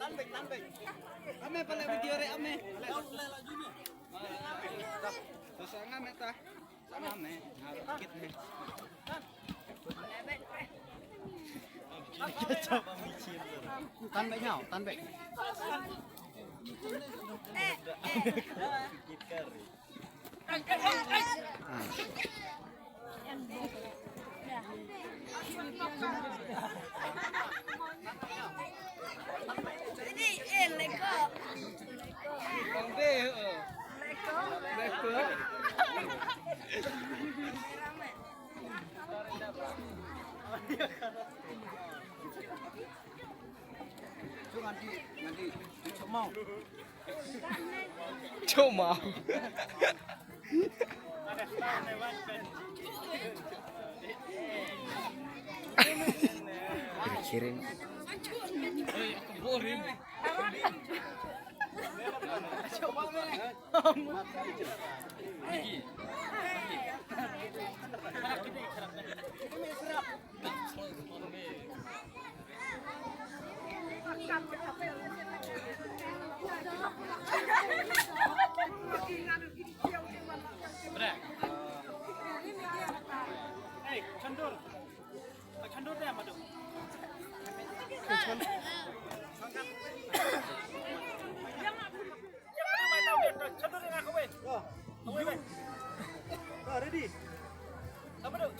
Tanbek. Ame pala video re ame. Terus ngame ta. Ngame. Dikit nih. Tanbek nhau, tanbek. Ini Lego. Bang B, Lego. Nanti Cuma. Kirim. Candur deh apa tuh? Ready? Apa tuh?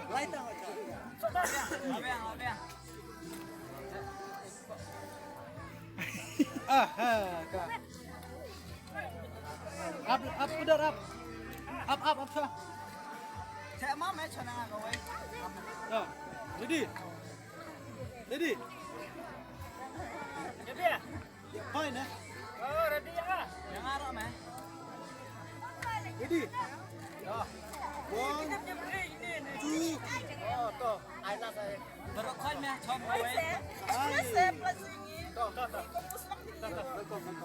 Light ang. Up, udar up. Up sa. Saya mau match na nga gawin. Ready? Ready ya? Fine eh? Oh, ready ya? Yang arok mah. Ready? One, two. Oh, to. Aina saya. Berokol mah chom gawin. Plus ini. To. Welcome.